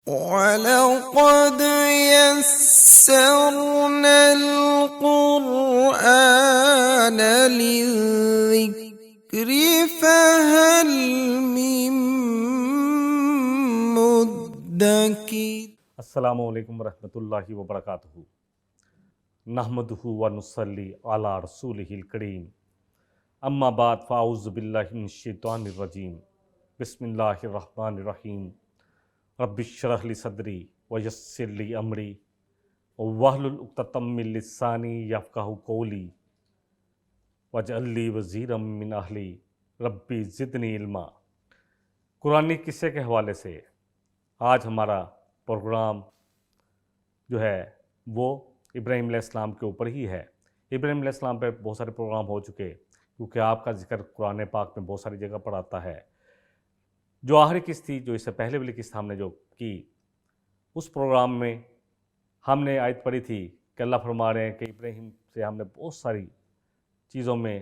وَلَقَدْ يَسَّرْنَا الْقُرْآنَ لِلذِّكْرِ فَهَلْ مِن مُّدَّكِرٍ۔ السلام علیکم ورحمۃ اللہ وبرکاتہ۔ نحمدہ ونصلی علی رسولہ الکریم، اما بعد فاعوذ باللہ من الشیطان الرجیم، بسم اللہ الرحمن الرحیم۔ رب اشرح لی صدری ویسر لی امری واحلل عقدۃ من لسانی یفقہوا قولی واجعل لی وزیرا من اہلی ربی زدنی علما۔ قرآنی قصے کے حوالے سے آج ہمارا پروگرام جو ہے وہ ابراہیم علیہ السلام کے اوپر ہی ہے۔ ابراہیم علیہ السلام پہ بہت سارے پروگرام ہو چکے، کیونکہ آپ کا ذکر قرآن پاک میں بہت ساری جگہ پر آتا ہے۔ جو آخری قسط تھی، جو اس سے پہلے والی قسط ہم نے جو کی، اس پروگرام میں ہم نے آیت پڑھی تھی کہ اللہ فرما رہے ہیں کہ ابراہیم سے ہم نے بہت ساری چیزوں میں،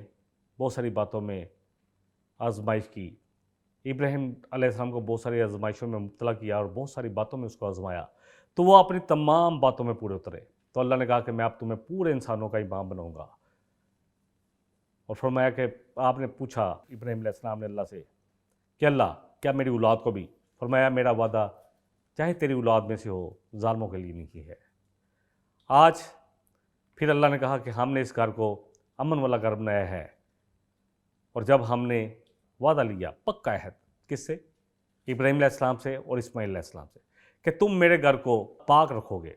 بہت ساری باتوں میں آزمائش کی۔ ابراہیم علیہ السلام کو بہت ساری آزمائشوں میں مبتلا کیا اور بہت ساری باتوں میں اس کو آزمایا، تو وہ اپنی تمام باتوں میں پورے اترے۔ تو اللہ نے کہا کہ میں اب تمہیں پورے انسانوں کا امام بناؤں گا، اور فرمایا کہ آپ نے پوچھا ابراہیم علیہ السلام نے اللہ سے کہ اللہ کیا میری اولاد کو بھی؟ فرمایا میرا وعدہ چاہے تیری اولاد میں سے ہو، ظالموں کے لیے نہیں کی ہے۔ آج پھر اللہ نے کہا کہ ہم نے اس گھر کو امن والا گھر بنایا ہے، اور جب ہم نے وعدہ لیا پکا عہد، کس سے؟ ابراہیم علیہ السلام سے اور اسماعیل علیہ السلام سے، کہ تم میرے گھر کو پاک رکھو گے۔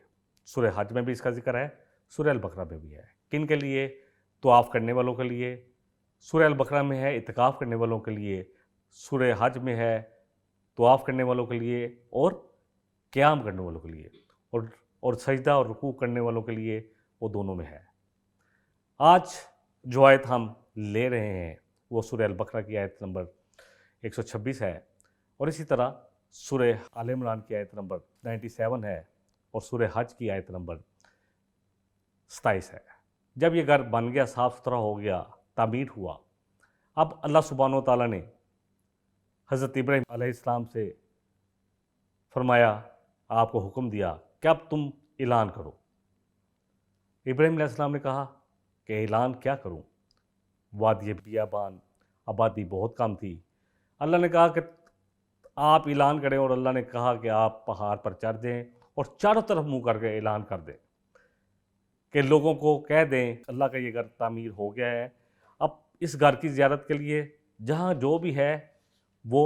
سورہ حج میں بھی اس کا ذکر ہے، سورہ البقرہ میں بھی ہے۔ کن کے لیے؟ طواف کرنے والوں کے لیے۔ سورہ البقرہ میں ہے اعتکاف کرنے والوں کے لیے، سورہ حج میں ہے طواف کرنے والوں کے لیے اور قیام کرنے والوں کے لیے، اور سجدہ اور رکوع کرنے والوں کے لیے، وہ دونوں میں ہے۔ آج جو آیت ہم لے رہے ہیں وہ سورہ البقرہ کی آیت نمبر 126 ہے، اور اسی طرح سورہ آل عمران کی آیت نمبر 97 ہے، اور سورہ حج کی آیت نمبر 27 ہے۔ جب یہ گھر بن گیا، صاف ستھرا ہو گیا، تعمیر ہوا، اب اللہ سبحانہ و تعالیٰ نے حضرت ابراہیم علیہ السلام سے فرمایا، آپ کو حکم دیا کہ اب تم اعلان کرو۔ ابراہیم علیہ السلام نے کہا کہ اعلان کیا کروں؟ وادی بیابان، آبادی بہت کم تھی۔ اللہ نے کہا کہ آپ اعلان کریں، اور اللہ نے کہا کہ آپ پہاڑ پر چڑھ جائیں اور چاروں طرف منہ کر کے اعلان کر دیں، کہ لوگوں کو کہہ دیں اللہ کا یہ گھر تعمیر ہو گیا ہے، اب اس گھر کی زیارت کے لیے جہاں جو بھی ہے، وہ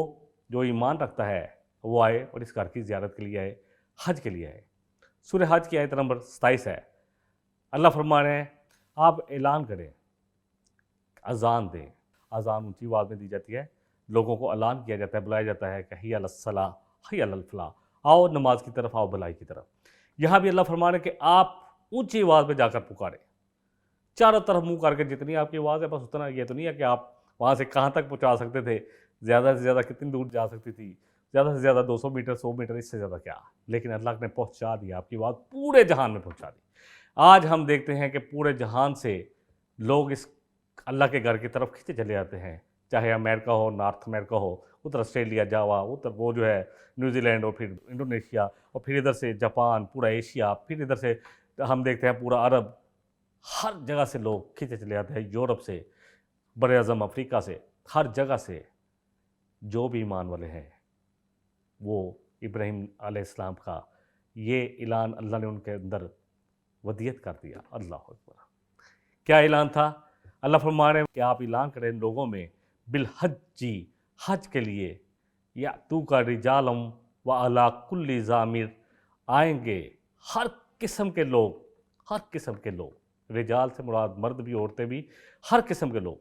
جو ایمان رکھتا ہے وہ آئے اور اس گھر کی زیارت کے لیے آئے، حج کے لیے آئے۔ سورہ حج کی آیت نمبر 27 ہے۔ اللہ فرما رہے ہیں آپ اعلان کریں، اذان دیں۔ اذان اونچی آواز میں دی جاتی ہے، لوگوں کو اعلان کیا جاتا ہے، بلایا جاتا ہے کہ حی علی الصلاۃ، حی علی الفلاح، آؤ نماز کی طرف، آؤ بھلائی کی طرف۔ یہاں بھی اللہ فرما رہے ہیں کہ آپ اونچی آواز میں جا کر پکاریں، چاروں طرف منہ کر کے، جتنی آپ کی آواز ہے بس اتنا۔ یہ تو نہیں ہے کہ آپ وہاں سے کہاں تک پہنچا سکتے تھے، زیادہ سے زیادہ کتنی دور جا سکتی تھی، زیادہ سے زیادہ 200 میٹر، 100 میٹر، اس سے زیادہ کیا، لیکن اللہ نے پہنچا دیا، آپ کی آواز پورے جہان میں پہنچا دی۔ آج ہم دیکھتے ہیں کہ پورے جہان سے لوگ اس اللہ کے گھر کی طرف کھینچے چلے جاتے ہیں، چاہے امریکہ ہو، نارتھ امریکہ ہو، ادھر آسٹریلیا، جاوا، ادھر وہ جو ہے نیوزی لینڈ، اور پھر انڈونیشیا، اور پھر ادھر سے جاپان، پورا ایشیا، پھر ادھر سے ہم دیکھتے ہیں پورا عرب، ہر جگہ سے لوگ کھینچے چلے جاتے ہیں، یورپ سے، بر اعظم افریقہ سے، ہر جگہ سے جو بھی ایمان والے ہیں، وہ ابراہیم علیہ السلام کا یہ اعلان اللہ نے ان کے اندر ودیت کر دیا۔ اللہ اکبر۔ کیا اعلان تھا؟ اللہ فرما رہے ہیں کہ آپ اعلان کریں لوگوں میں، بالحجی، حج کے لیے، یاتوک رجالم وعلی کل ضامر، آئیں گے ہر قسم کے لوگ، ہر قسم کے لوگ، رجال سے مراد مرد بھی، عورتیں بھی، ہر قسم کے لوگ،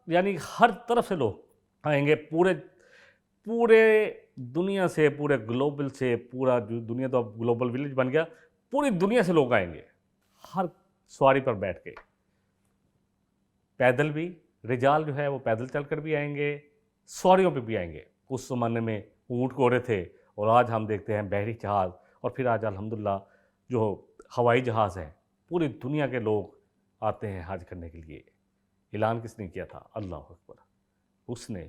یعنی ہر طرف سے لوگ آئیں گے، پورے دنیا سے، پورے گلوبل سے، پورا جو دنیا تو اب گلوبل ولیج بن گیا، پوری دنیا سے لوگ آئیں گے، ہر سواری پر بیٹھ کے، پیدل بھی، رجال جو ہے وہ پیدل چل کر بھی آئیں گے، سواریوں پہ بھی آئیں گے۔ اس زمانے میں اونٹ گھوڑے تھے، اور آج ہم دیکھتے ہیں بحری جہاز، اور پھر آج الحمدللہ جو ہوائی جہاز ہیں، پوری دنیا کے لوگ آتے ہیں حج کرنے کے لیے۔ اعلان کس نے کیا تھا؟ اللہ اکبر۔ اس نے،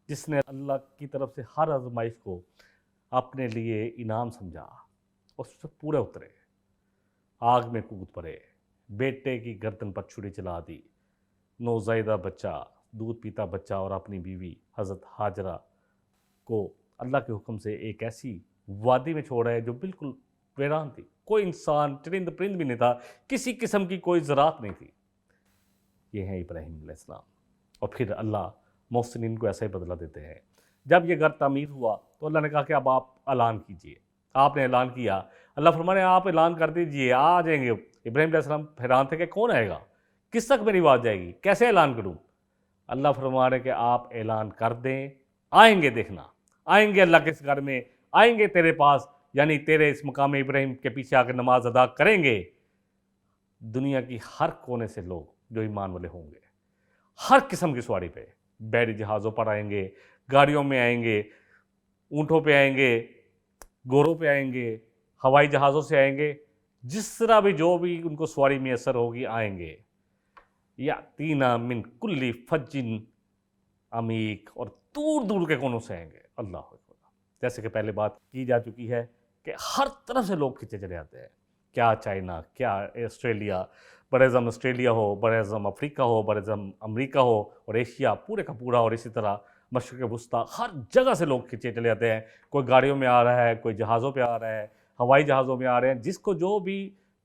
جس نے اللہ کی طرف سے ہر آزمائش کو اپنے لیے انعام سمجھا اور اس سے پورے اترے، آگ میں کود پڑے، بیٹے کی گردن پر چھری چلا دی، نوزائیدہ بچہ، دودھ پیتا بچہ اور اپنی بیوی حضرت ہاجرہ کو اللہ کے حکم سے ایک ایسی وادی میں چھوڑا ہے جو بالکل ویران تھی، کوئی انسان چرند پرند بھی نہیں تھا، کسی قسم کی کوئی زراعت نہیں تھی۔ یہ ہیں ابراہیم علیہ السلام۔ اور پھر اللہ محسنین کو ایسا ہی بدلہ دیتے ہیں۔ جب یہ گھر تعمیر ہوا تو اللہ نے کہا کہ اب آپ اعلان کیجئے۔ آپ نے اعلان کیا، اللہ فرمانے آپ اعلان کر دیجئے، آ جائیں گے۔ ابراہیم علیہ السلام حیران تھے کہ کون آئے گا، کس تک میری آواز جائے گی، کیسے اعلان کروں؟ اللہ فرما رہے کہ آپ اعلان کر دیں، آئیں گے، دیکھنا آئیں گے اللہ کے اس گھر میں، آئیں گے تیرے پاس، یعنی تیرے اس مقام ابراہیم کے پیچھے آ کے نماز ادا کریں گے۔ دنیا کی ہر کونے سے لوگ جو ایمان والے ہوں گے، ہر قسم کی سواری پہ، بحری جہازوں پر آئیں گے، گاڑیوں میں آئیں گے، اونٹوں پہ آئیں گے، گھوڑوں پہ آئیں گے، ہوائی جہازوں سے آئیں گے، جس طرح بھی جو بھی ان کو سواری میسر ہوگی آئیں گے۔ یاتینا من کل فج عمیق، اور دور دور کے کونوں سے آئیں گے۔ اللہ اکبر۔ جیسے کہ پہلے بات کی جا چکی ہے کہ ہر طرف سے لوگ کھینچے چلے آتے ہیں، کیا چائنا، کیا آسٹریلیا، بر اعظم آسٹریلیا ہو، بر اعظم افریقہ ہو، بر اعظم امریکہ ہو، اور ایشیا پورے کا پورا، اور اسی طرح مشرق وسطیٰ، ہر جگہ سے لوگ کھینچے چلے آتے ہیں۔ کوئی گاڑیوں میں آ رہا ہے، کوئی جہازوں پہ آ رہا ہے، ہوائی جہازوں میں آ رہے ہیں، جس کو جو بھی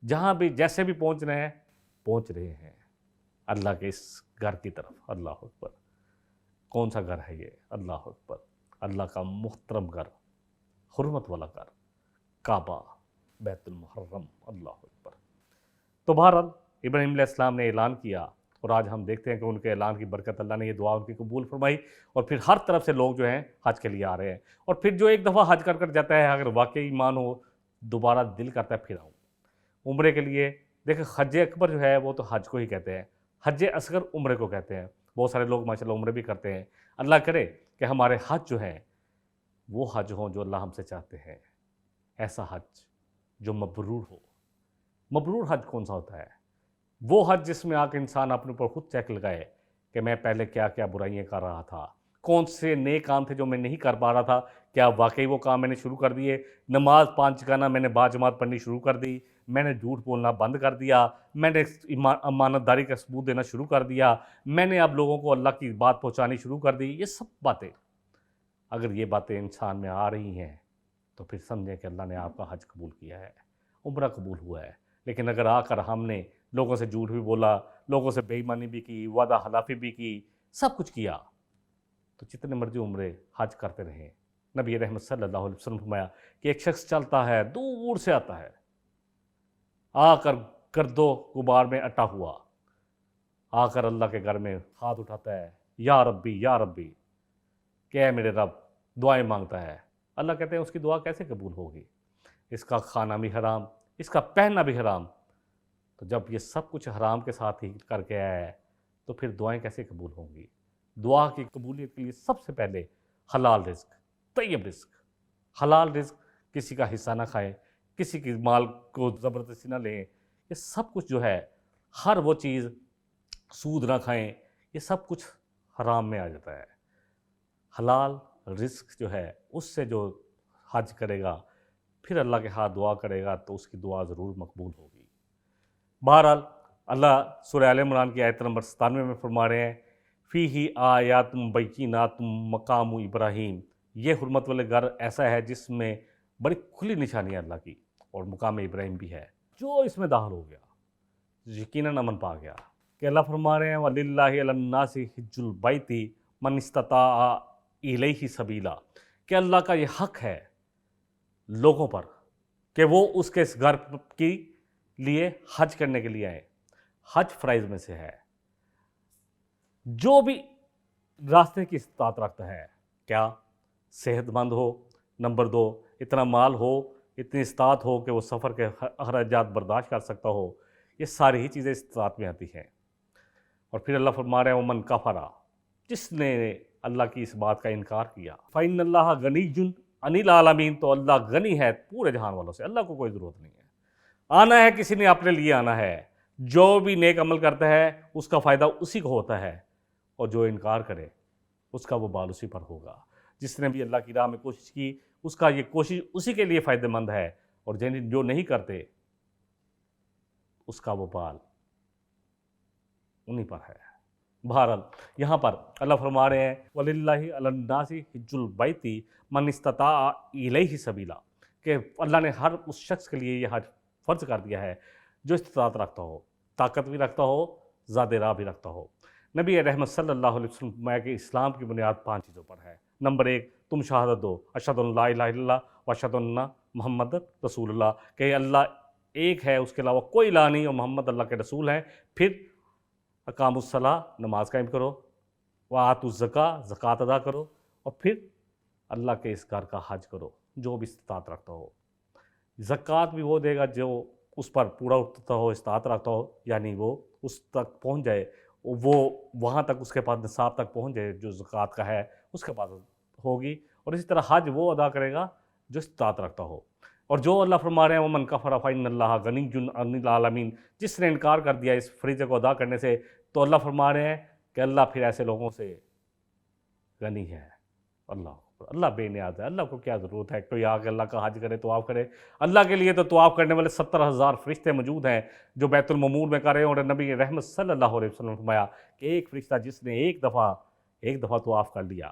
جہاں بھی جیسے بھی پہنچ رہے ہیں پہنچ رہے ہیں اللہ کے اس گھر کی طرف۔ اللہ اکبر۔ کون سا گھر ہے یہ؟ اللہ اکبر۔ اللہ کا محترم گھر، حرمت والا گھر، کعبہ، بیت المحرم۔ اللہ اکبر۔ تو بہرحال ابراہیم علیہ السلام نے اعلان کیا، اور آج ہم دیکھتے ہیں کہ ان کے اعلان کی برکت اللہ نے یہ دعا ان کی قبول فرمائی، اور پھر ہر طرف سے لوگ جو ہیں حج کے لیے آ رہے ہیں۔ اور پھر جو ایک دفعہ حج کر جاتا ہے، اگر واقعی ایمان ہو، دوبارہ دل کرتا ہے پھر آؤں عمرے کے لیے۔ دیکھیں حج اکبر جو ہے وہ تو حج کو ہی کہتے ہیں، حج اصغر عمرے کو کہتے ہیں۔ بہت سارے لوگ ماشاءاللہ عمرے بھی کرتے ہیں۔ اللہ کرے کہ ہمارے حج جو ہیں وہ حج ہوں جو اللہ ہم سے چاہتے ہیں، ایسا حج جو مبرور ہو۔ مبرور حج کون سا ہوتا ہے؟ وہ حج جس میں آ کے انسان اپنے اوپر خود چیک لگائے کہ میں پہلے کیا کیا برائیاں کر رہا تھا، کون سے نیک کام تھے جو میں نہیں کر پا رہا تھا، کیا واقعی وہ کام میں نے شروع کر دیے، نماز 5 گانا میں نے باجماعت پڑھنی شروع کر دی، میں نے جھوٹ بولنا بند کر دیا، میں نے امانت داری کا ثبوت دینا شروع کر دیا، میں نے اب لوگوں کو اللہ کی بات پہنچانی شروع کر دی۔ یہ سب باتیں اگر یہ باتیں انسان میں آ رہی ہیں تو پھر سمجھیں کہ اللہ نے آپ کا حج قبول کیا ہے، عمرہ قبول ہوا ہے۔ لیکن اگر آ کر ہم نے لوگوں سے جھوٹ بھی بولا، لوگوں سے بے ایمانی بھی کی، وعدہ خلافی بھی کی، سب کچھ کیا، تو جتنے مرضی عمرے حج کرتے رہیں۔ نبی رحمت صلی اللہ علیہ وسلم فرمایا کہ ایک شخص چلتا ہے، دور سے آتا ہے، آ کر گرد و غبار میں اٹا ہوا، آ کر اللہ کے گھر میں ہاتھ اٹھاتا ہے، یا ربی یا ربی، کہ اے میرے رب، دعائیں مانگتا ہے۔ اللہ کہتے ہیں اس کی دعا کیسے قبول ہوگی؟ اس کا کھانا بھی حرام، اس کا پہننا بھی حرام۔ تو جب یہ سب کچھ حرام کے ساتھ ہی کر کے آیا ہے تو پھر دعائیں کیسے قبول ہوں گی؟ دعا کی قبولیت کے لیے سب سے پہلے حلال رزق، طیب رزق، حلال رزق، کسی کا حصہ نہ کھائیں، کسی کی مال کو زبردستی نہ لیں، یہ سب کچھ جو ہے، ہر وہ چیز، سود نہ کھائیں، یہ سب کچھ حرام میں آ جاتا ہے۔ حلال رزق جو ہے اس سے جو حج کرے گا، پھر اللہ کے ہاتھ دعا کرے گا تو اس کی دعا ضرور مقبول ہوگی۔ بہرحال اللہ سورہ آل عمران کی آیت نمبر 97 میں فرما رہے ہیں، فیہ آیات بینات مقام ابراہیم، یہ حرمت والے گھر ایسا ہے جس میں بڑی کھلی نشانی ہے اللہ کی، اور مقام ابراہیم بھی ہے۔ جو اس میں داخل ہو گیا یقیناً امن پا گیا، کہ اللہ فرما رہے ہیں وَلِلَّهِ عَلَى النَّاسِ حِجُّ الْبَيْتِ مَنِ اسْتَطَاعَ إِلَيْهِ سَبِيلًا، کہ اللہ کا یہ حق ہے لوگوں پر کہ وہ اس کے اس گھر کی لیے حج کرنے کے لیے آئیں۔ حج فرائض میں سے ہے۔ جو بھی راستے کی استطاعت رکھتا ہے، کیا صحت مند ہو، نمبر 2 اتنا مال ہو، اتنی استطاعت ہو کہ وہ سفر کے اخراجات برداشت کر سکتا ہو، یہ ساری ہی چیزیں استطاعت میں آتی ہیں۔ اور پھر اللہ فرما رہے ہیں وَمَنْ كَفَرَ، جس نے اللہ کی اس بات کا انکار کیا، فَإِنَّ اللَّهَ غَنِيٌّ عَنِ الْعَالَمِينَ، تو اللہ غنی ہے پورے جہان والوں سے، اللہ کو کوئی ضرورت نہیں ہے۔ آنا ہے کسی نے اپنے لیے آنا ہے، جو بھی نیک عمل کرتا ہے اس کا فائدہ اسی کو ہوتا ہے، اور جو انکار کرے اس کا وہ بال اسی پر ہوگا۔ جس نے بھی اللہ کی راہ میں کوشش کی اس کا یہ کوشش اسی کے لیے فائدہ مند ہے، اور جو نہیں کرتے اس کا وبال انہی پر ہے۔ بہرحال یہاں پر اللہ فرما رہے ہیں وَلِلَّهِ عَلَى النَّاسِ حِجُّ الْبَيْتِ مَنِ اسْتَطَاعَ إِلَيْهِ سَبِيلًا، کہ اللہ نے ہر اس شخص کے لیے یہ حج فرض کر دیا ہے جو استطاعت رکھتا ہو، طاقت بھی رکھتا ہو، زاد راہ بھی رکھتا ہو۔ نبی رحمت صلی اللہ علیہ وسلم فرمایا کہ اسلام کی بنیاد 5 چیزوں پر ہے۔ نمبر 1، تم شہادت دو، اشہد ان لا الہ الا اللہ و اشہد ان محمد رسول اللہ، کہ اللہ ایک ہے، اس کے علاوہ کوئی الہ نہیں، اور محمد اللہ کے رسول ہیں۔ پھر اقام الصلاۃ، نماز قائم کرو، وآتوا الزکاۃ، زکوٰۃ ادا کرو، اور پھر اللہ کے اس گھر کا حج کرو جو بھی استطاعت رکھتا ہو۔ زکوٰۃ بھی وہ دے گا جو اس پر پورا اترتا ہو، استطاعت رکھتا ہو، یعنی وہ اس تک پہنچ جائے، وہ وہاں تک اس کے پاس نصاب تک پہنچ جائے جو زکوٰۃ کا ہے اس کے پاس ہوگی۔ اور اسی طرح حج وہ ادا کرے گا جو استطاعت رکھتا ہو۔ اور جو اللہ فرما رہے ہیں وَمَنْ كَفَرَ فَإِنَّ اللَّهَ غَنِيٌّ عَنِ الْعَالَمِينَ، جس نے انکار کر دیا اس فریضے کو ادا کرنے سے، تو اللہ فرما رہے ہیں کہ اللہ پھر ایسے لوگوں سے غنی ہے۔ اللہ بے نیاز ہے، اللہ کو کیا ضرورت ہے کوئی آگے اللہ کا حج کرے، طواف کرے؟ اللہ کے لیے تو طواف کرنے والے 70,000 فرشتے موجود ہیں جو بیت المعمور میں کر رہے ہیں، اور نبی رحمت صلی اللہ علیہ وسلم نے فرمایا کہ ایک فرشتہ جس نے ایک دفعہ طواف کر لیا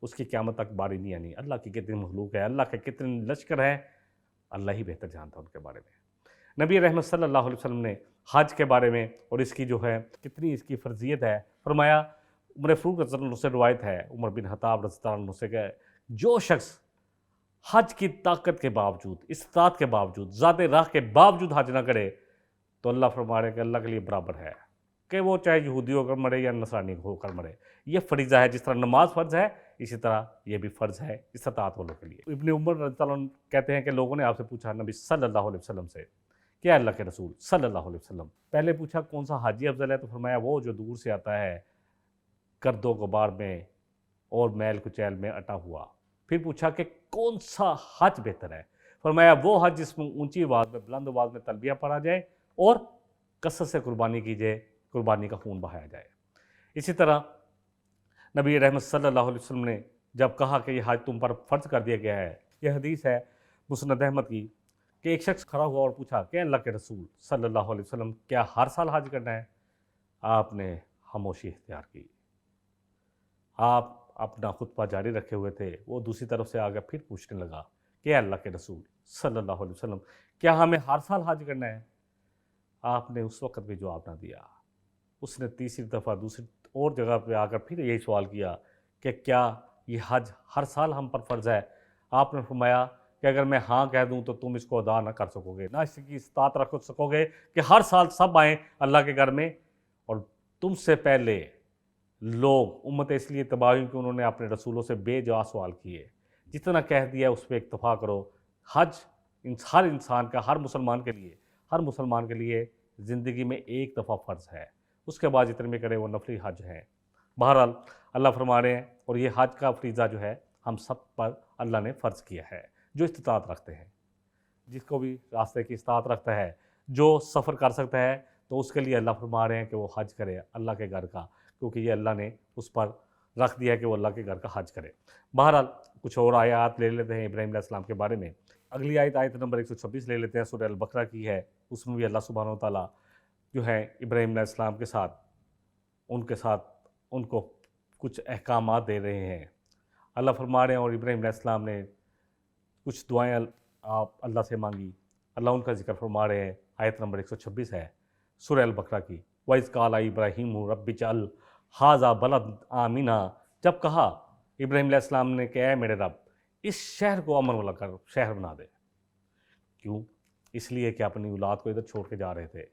اس کی قیامت تک باری نہیں آنی۔ اللہ کی کتنی مخلوق ہے، اللہ کے کتنے لشکر ہیں، اللہ ہی بہتر جانتا ہے ان کے بارے میں۔ نبی رحمت صلی اللہ علیہ وسلم نے حج کے بارے میں اور اس کی جو ہے کتنی اس کی فرضیت ہے فرمایا، عمر فاروق رضی اللہ عنہ سے روایت ہے، عمر بن خطاب رضی اللہ عنہ سے، کہ جو شخص حج کی طاقت کے باوجود، استطاعت کے باوجود، ذات راہ کے باوجود حج نہ کرے تو اللہ فرما رہے ہیں کہ اللہ کے لیے برابر ہے، کہ وہ چاہے یہودی ہو کر مرے یا نصرانی ہو کر مرے۔ یہ فریضہ ہے، جس طرح نماز فرض ہے اسی طرح یہ بھی فرض ہے استطاعت والوں کے لیے۔ ابن عمر رضی اللہ عنہ کہتے ہیں کہ لوگوں نے آپ سے پوچھا نبی صلی اللہ علیہ وسلم سے، کیا اللہ کے رسول صلی اللہ علیہ وسلم، پہلے پوچھا کون سا حاجی افضل ہے، تو فرمایا وہ جو دور سے آتا ہے گرد و غبار میں اور میل کچیل میں اٹا ہوا۔ پھر پوچھا کہ کون سا حج بہتر ہے، فرمایا وہ حج جس میں اونچی آواز میں، بلند آواز میں تلبیہ پڑھا جائے اور کثرت سے قربانی کی جائے، قربانی کا خون بہایا جائے۔ اسی طرح نبی رحمت صلی اللہ علیہ وسلم نے جب کہا کہ یہ حج تم پر فرض کر دیا گیا ہے، یہ حدیث ہے مسند احمد کی، کہ ایک شخص کھڑا ہوا اور پوچھا کہ اللہ کے رسول صلی اللہ علیہ وسلم کیا ہر سال حج کرنا ہے؟ آپ نے خاموشی اختیار کی۔ آپ اپنا خطبہ جاری رکھے ہوئے تھے، وہ دوسری طرف سے آگے پھر پوچھنے لگا کہ اللہ کے رسول صلی اللہ علیہ وسلم کیا ہمیں ہر سال حج کرنا ہے؟ آپ نے اس وقت بھی جواب نہ دیا۔ اس نے تیسری دفعہ دوسری اور جگہ پہ آ کر پھر یہی سوال کیا کہ کیا یہ حج ہر سال ہم پر فرض ہے؟ آپ نے فرمایا کہ اگر میں ہاں کہہ دوں تو تم اس کو ادا نہ کر سکو گے، نہ اس کی استطاعت رکھ سکو گے کہ ہر سال سب آئیں اللہ کے گھر میں، اور تم سے پہلے لوگ امت اس لیے تباہ ہوئی کہ انہوں نے اپنے رسولوں سے بے جا سوال کیے۔ جتنا کہہ دیا اس پہ اکتفا کرو۔ حج ہر انسان کا، ہر مسلمان کے لیے زندگی میں ایک دفعہ فرض ہے، اس کے بعد جتنے بھی کرے وہ نفلی حج ہے۔ بہرحال اللہ فرما رہے ہیں، اور یہ حج کا فریضہ جو ہے ہم سب پر اللہ نے فرض کیا ہے، جو استطاعت رکھتے ہیں، جس کو بھی راستے کی استطاعت رکھتا ہے، جو سفر کر سکتا ہے، تو اس کے لیے اللہ فرما رہے ہیں کہ وہ حج کرے اللہ کے گھر کا، کیونکہ یہ اللہ نے اس پر رکھ دیا ہے کہ وہ اللہ کے گھر کا حج کرے۔ بہرحال کچھ اور آیات لے لیتے ہیں ابراہیم علیہ السلام کے بارے میں۔ اگلی آیت نمبر 126 لے لیتے ہیں، سورہ البقرہ کی ہے۔ اس میں بھی اللہ سبحانہ وتعالیٰ جو ہے ابراہیم علیہ السلام کے ساتھ ان کو کچھ احکامات دے رہے ہیں۔ اللہ فرما رہے ہیں، اور ابراہیم علیہ السلام نے کچھ دعائیں آپ اللہ سے مانگی، اللہ ان کا ذکر فرما رہے ہیں۔ آیت نمبر 126 ہے سورہ البقرہ کی، وَإِذْ قَالَ إِبْرَاهِيمُ رَبِّ اجْعَلْ هَٰذَا بَلَدًا آمِنًا، جب کہا ابراہیم علیہ السلام نے کہ اے میرے رب اس شہر کو امن والا کر، شہر بنا دے۔ کیوں؟ اس لیے کہ اپنی اولاد کو ادھر چھوڑ کے جا رہے تھے۔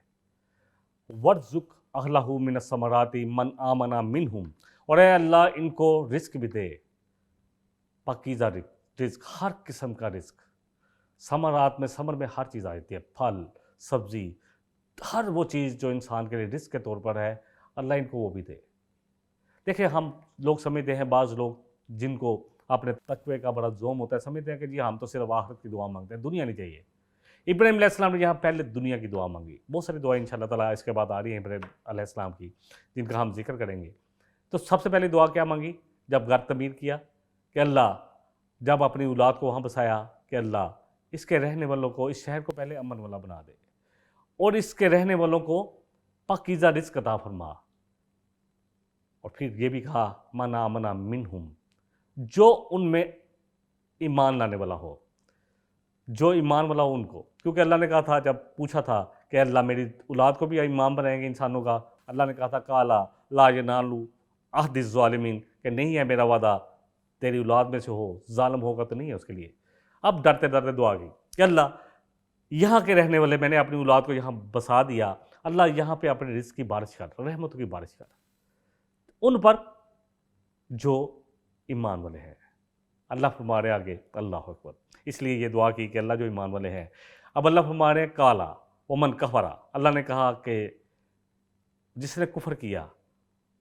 وَارْزُقْ أَهْلَهُ مِنَ الثَّمَرَاتِ مَنْ آمَنَ مِنْهُمْ، اور اے اللہ ان کو رزق بھی دے، پاکیزہ رزق، ہر قسم کا رزق۔ ثمرات میں، ثمر میں ہر چیز آتی ہے، پھل، سبزی، ہر وہ چیز جو انسان کے لیے رزق کے طور پر ہے، اللہ ان کو وہ بھی دے۔ دیکھیں ہم لوگ سمجھتے ہیں، بعض لوگ جن کو اپنے تقوی کا بڑا زوم ہوتا ہے، سمجھتے ہیں کہ جی ہم تو صرف آخرت کی دعا مانگتے ہیں، دنیا نہیں چاہیے۔ ابراہیم علیہ السلام نے یہاں پہلے دنیا کی دعا مانگی۔ بہت ساری دعائیں انشاءاللہ تعالیٰ اس کے بعد آ رہی ہیں ابراہیم علیہ السلام کی، جن کا ہم ذکر کریں گے۔ تو سب سے پہلے دعا کیا مانگی جب گھر تعمیر کیا؟ کہ اللہ جب اپنی اولاد کو وہاں بسایا کہ اللہ اس کے رہنے والوں کو، اس شہر کو پہلے امن والا بنا دے اور اس کے رہنے والوں کو پاکیزہ رزق عطا فرما، اور پھر یہ بھی کہا من آمن منہم، جو ان میں ایمان لانے والا ہو، جو ایمان والا ہو ان کو، کیونکہ اللہ نے کہا تھا جب پوچھا تھا کہ اللہ میری اولاد کو بھی امام بنائیں گے انسانوں کا، اللہ نے کہا تھا کالا لا ینال عہد الظالمین، کہ نہیں ہے میرا وعدہ تیری اولاد میں سے ہو ظالم ہوگا تو نہیں ہے اس کے لیے۔ اب ڈرتے ڈرتے دعا کی کہ اللہ یہاں کے رہنے والے، میں نے اپنی اولاد کو یہاں بسا دیا، اللہ یہاں پہ اپنے رزق کی بارش کر، رحمتوں کی بارش کر ان پر جو ایمان والے ہیں۔ اللہ فرما رہے آگے، اللہ اکبر، اس لیے یہ دعا کی کہ اللہ جو ایمان والے ہیں۔ اب اللہ فرما رہے ہیں کالا ومن کفرا، اللہ نے کہا کہ جس نے کفر کیا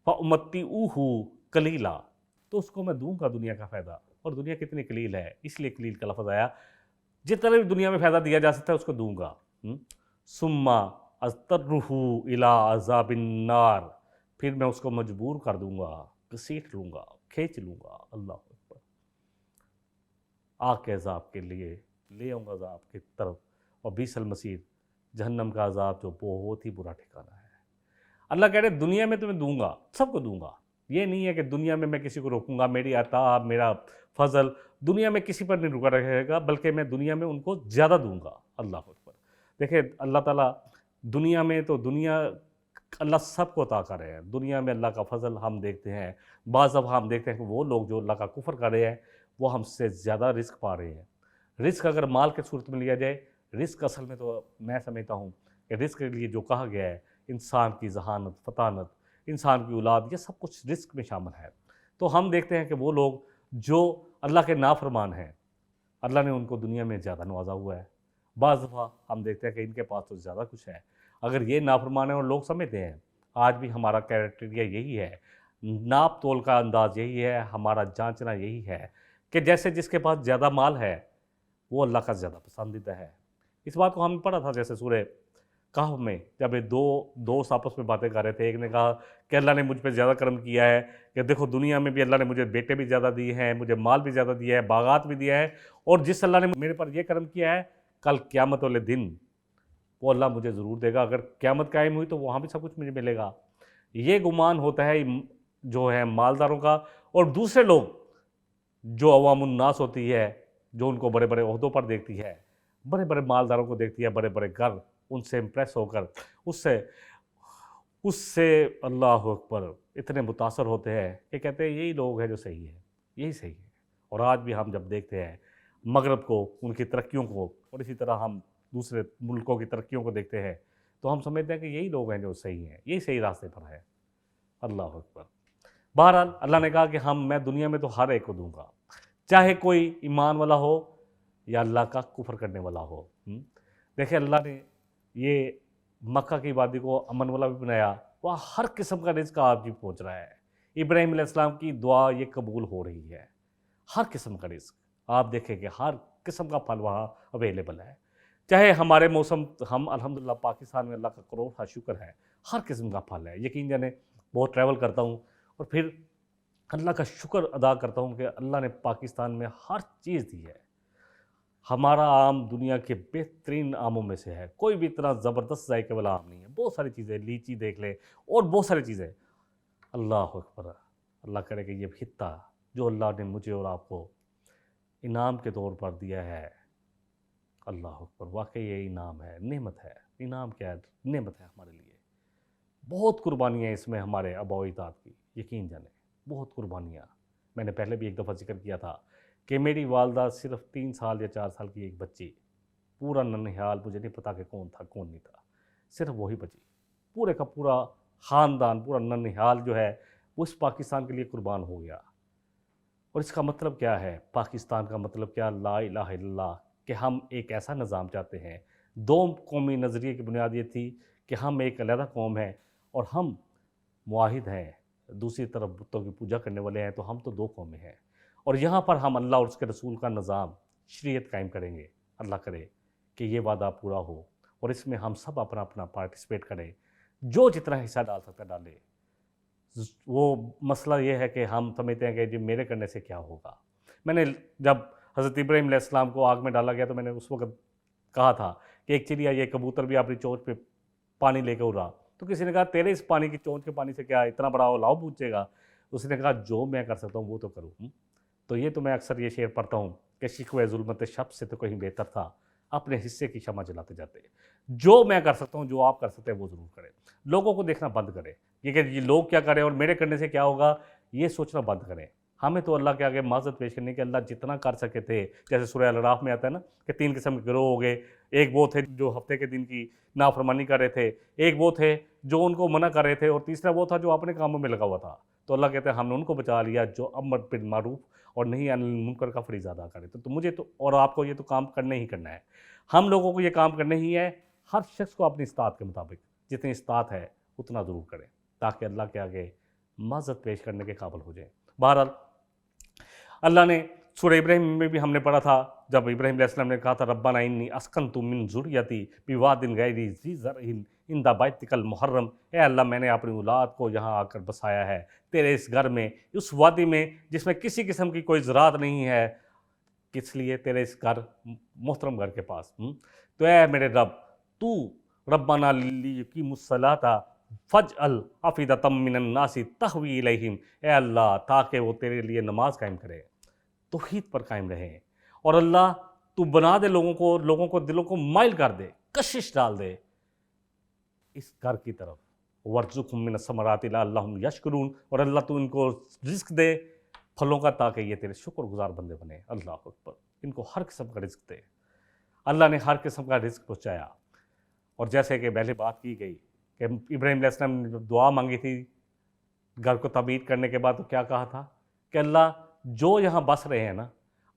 فَأُمَتِّعُوهُ قَلِيلًا، تو اس کو میں دوں گا دنیا کا فائدہ، اور دنیا کتنی قلیل ہے، اس لیے قلیل کا لفظ آیا، جتنا بھی دنیا میں فائدہ دیا جا سکتا ہے اس کو دوں گا۔ ثُمَّ أَضْطَرُّهُ إِلَىٰ عَذَابِ النَّارِ، پھر میں اس کو مجبور کر دوں گا، گھسیٹ لوں گا، کھینچ لوں گا، اللہ اکبر، آگ کے عذاب کے لیے لے آؤں گا عذاب کی طرف، اور بیس المصیر، جہنم کا عذاب جو بہت ہی برا ٹھکانہ ہے۔ اللہ کہہ رہے دنیا میں تمہیں دوں گا، سب کو دوں گا، یہ نہیں ہے کہ دنیا میں میں کسی کو روکوں گا، میری عطا میرا فضل دنیا میں کسی پر نہیں رکا رہے گا، بلکہ میں دنیا میں ان کو زیادہ دوں گا، اللہ اکبر۔ دیکھیں اللہ تعالیٰ دنیا میں تو اللہ سب کو عطا کر رہے ہیں، دنیا میں اللہ کا فضل ہم دیکھتے ہیں، بعض دفعہ ہم دیکھتے ہیں کہ وہ لوگ جو اللہ کا کفر کر رہے ہیں وہ ہم سے زیادہ رزق پا رہے ہیں۔ رزق اگر مال کے صورت میں لیا جائے، رزق اصل میں تو میں سمجھتا ہوں کہ رزق کے لیے جو کہا گیا ہے، انسان کی ذہانت، فطانت، انسان کی اولاد، یہ سب کچھ رزق میں شامل ہے۔ تو ہم دیکھتے ہیں کہ وہ لوگ جو اللہ کے نافرمان ہیں، اللہ نے ان کو دنیا میں زیادہ نوازا ہوا ہے۔ بعض دفعہ ہم دیکھتے ہیں کہ ان کے پاس تو زیادہ کچھ ہے، اگر یہ نافرمان ہیں اور لوگ سمجھتے ہیں، آج بھی ہمارا کریٹیریا یہی ہے، ناپ تول کا انداز یہی ہے، ہمارا جانچنا یہی ہے کہ جیسے جس کے پاس زیادہ مال ہے وہ اللہ کا زیادہ پسندیدہ ہے۔ اس بات کو ہم نے پڑھا تھا جیسے سورہ کہف میں، جب یہ دو دوست آپس میں باتیں کر رہے تھے، ایک نے کہا کہ اللہ نے مجھ پہ زیادہ کرم کیا ہے، کہ دیکھو دنیا میں بھی اللہ نے مجھے بیٹے بھی زیادہ دیے ہیں، مجھے مال بھی زیادہ دیا ہے، باغات بھی دیا ہے، اور جس اللہ نے میرے پر یہ کرم کیا ہے، کل قیامت والے دن وہ اللہ مجھے ضرور دے گا، اگر قیامت قائم ہوئی تو وہاں بھی سب کچھ مجھے ملے گا۔ یہ گمان ہوتا ہے جو ہے مالداروں کا، اور دوسرے لوگ جو عوام الناس ہوتی ہے، جو ان کو بڑے بڑے عہدوں پر دیکھتی ہے، بڑے بڑے مالداروں کو دیکھتی ہے، بڑے بڑے گھر، ان سے امپریس ہو کر اس سے اللہ اکبر اتنے متاثر ہوتے ہیں کہ کہتے ہیں یہی لوگ ہیں جو صحیح ہے، یہی صحیح ہے۔ اور آج بھی ہم جب دیکھتے ہیں مغرب کو، ان کی ترقیوں کو، اور اسی طرح ہم دوسرے ملکوں کی ترقیوں کو دیکھتے ہیں، تو ہم سمجھتے ہیں کہ یہی لوگ ہیں جو صحیح ہیں، یہی صحیح راستے پر ہے، اللہ اکبر۔ بہرحال اللہ نے کہا کہ میں دنیا میں تو ہر ایک کو دوں گا، چاہے کوئی ایمان والا ہو یا اللہ کا کفر کرنے والا ہو۔ دیکھیں اللہ نے یہ مکہ کی وادی کو امن والا بھی بنایا، وہاں ہر قسم کا رزق آپ بھی پہنچ رہا ہے۔ ابراہیم علیہ السلام کی دعا یہ قبول ہو رہی ہے، ہر قسم کا رزق آپ دیکھیں کہ ہر قسم کا پھل وہاں اویلیبل ہے، چاہے ہمارے موسم، ہم الحمدللہ پاکستان میں اللہ کا کروڑ شکر ہے، ہر قسم کا پھل ہے۔ یقین جانے بہت ٹریول کرتا ہوں اور پھر اللہ کا شکر ادا کرتا ہوں کہ اللہ نے پاکستان میں ہر چیز دی ہے۔ ہمارا آم دنیا کے بہترین آموں میں سے ہے، کوئی بھی اتنا زبردست ذائقے والا آم نہیں ہے، بہت ساری چیزیں، لیچی دیکھ لیں اور بہت ساری چیزیں، اللہ اکبر۔ اللہ کرے کہ یہ خطہ جو اللہ نے مجھے اور آپ کو انعام کے طور پر دیا ہے، اللہ اکبر، واقعی یہ انعام ہے، نعمت ہے۔ انعام کیا ہے؟ نعمت ہے ہمارے لیے۔ بہت قربانیاں اس میں ہمارے آباء و اجداد کی، یقین جانیں بہت قربانیاں۔ میں نے پہلے بھی ایک دفعہ ذکر کیا تھا کہ میری والدہ صرف 3 سال یا 4 سال کی ایک بچی، پورا ننھیال، مجھے نہیں پتا کہ کون تھا کون نہیں تھا، صرف وہی بچی، پورے کا پورا خاندان، پورا ننھیال جو ہے وہ اس پاکستان کے لیے قربان ہو گیا۔ اور اس کا مطلب کیا ہے؟ پاکستان کا مطلب کیا؟ لا الہ الا اللہ، کہ ہم ایک ایسا نظام چاہتے ہیں۔ 2 قومی نظریے کی بنیاد یہ تھی کہ ہم ایک علیحدہ قوم ہیں اور ہم معاہد ہیں، دوسری طرف بتوں کی پوجا کرنے والے ہیں، تو ہم تو 2 قومیں ہیں، اور یہاں پر ہم اللہ اور اس کے رسول کا نظام، شریعت قائم کریں گے۔ اللہ کرے کہ یہ وعدہ پورا ہو اور اس میں ہم سب اپنا اپنا پارٹیسپیٹ کریں، جو جتنا حصہ ڈال سکتا ڈالے۔ وہ مسئلہ یہ ہے کہ ہم سمجھتے ہیں کہ جی میرے کرنے سے کیا ہوگا، میں نے جب حضرت ابراہیم علیہ السلام کو آگ میں ڈالا گیا تو میں نے اس وقت کہا تھا کہ ایک چڑیا یہ کبوتر بھی اپنی چونچ پہ پانی لے کے اڑا، تو کسی نے کہا تیرے اس پانی کی چونچ کے پانی سے کیا اتنا بڑا الاؤ پوچھے گا؟ اس نے کہا جو میں کر سکتا ہوں وہ تو کروں۔ تو یہ تو میں اکثر یہ شعر پڑھتا ہوں کہ شکوہ ظلمت شب سے تو کہیں بہتر تھا، اپنے حصے کی شمع جلاتے جاتے۔ جو میں کر سکتا ہوں، جو آپ کر سکتے ہیں وہ ضرور کریں۔ لوگوں کو دیکھنا بند کریں، یہ کہ یہ لوگ کیا کریں اور میرے کرنے سے کیا ہوگا، یہ سوچنا بند کریں۔ ہمیں تو اللہ کے آگے معذرت پیش کرنی کہ اللہ جتنا کر سکے تھے، جیسے سورہ الاعراف میں آتا ہے نا کہ 3 قسم کے گروہ ہو گئے، ایک وہ تھے جو ہفتے کے دن کی نافرمانی کر رہے تھے، ایک وہ تھے جو ان کو منع کر رہے تھے، اور تیسرا وہ تھا جو اپنے کاموں میں لگا ہوا تھا۔ تو اللہ کہتے ہیں ہم نے ان کو بچا لیا جو امر بالمعروف اور نہیں عن المنکر کا فریضہ ادا کرے۔ تو مجھے تو اور آپ کو یہ تو کام کرنے ہی کرنا ہے، ہم لوگوں کو یہ کام کرنے ہی ہے۔ ہر شخص کو اپنی استطاعت کے مطابق جتنی استطاعت ہے اتنا ضرور کریں تاکہ اللہ کے آگے معذرت پیش کرنے کے قابل ہو جائیں۔ بہرحال اللہ نے سورہ ابراہیم میں بھی ہم نے پڑھا تھا، جب ابراہیم علیہ السلام نے کہا تھا ربنا انی اسکنت من ذریتی بواد غیر ذی زرع عند بیتک المحرم، اے اللہ میں نے اپنی اولاد کو یہاں آ کر بسایا ہے تیرے اس گھر میں، اس وادی میں جس میں کسی قسم کی کوئی زراعت نہیں ہے، کس لیے؟ تیرے اس گھر محترم گھر کے پاس۔ تو اے میرے رب، تو ربنا لیقیموا الصلاۃ فاجعل افئدۃ من الناس تہوی الیہم، اے اللہ تاکہ وہ تیرے لیے نماز قائم کرے، توحید پر قائم رہیں، اور اللہ تو بنا دے لوگوں کو دلوں کو مائل کر دے، کشش ڈال دے اس گھر کی طرف۔ وارزقہم من الثمرات لعلہم یشکرون، اور اللہ تو ان کو رزق دے پھلوں کا تاکہ یہ تیرے شکر گزار بندے بنے۔ اللہ اکبر، ان کو ہر قسم کا رزق دے۔ اللہ نے ہر قسم کا رزق پہنچایا، اور جیسے کہ پہلے بات کی گئی کہ ابراہیم علیہ السلام نے جب دعا مانگی تھی گھر کو تعمیر کرنے کے بعد، تو کیا کہا تھا کہ اللہ جو یہاں بس رہے ہیں نا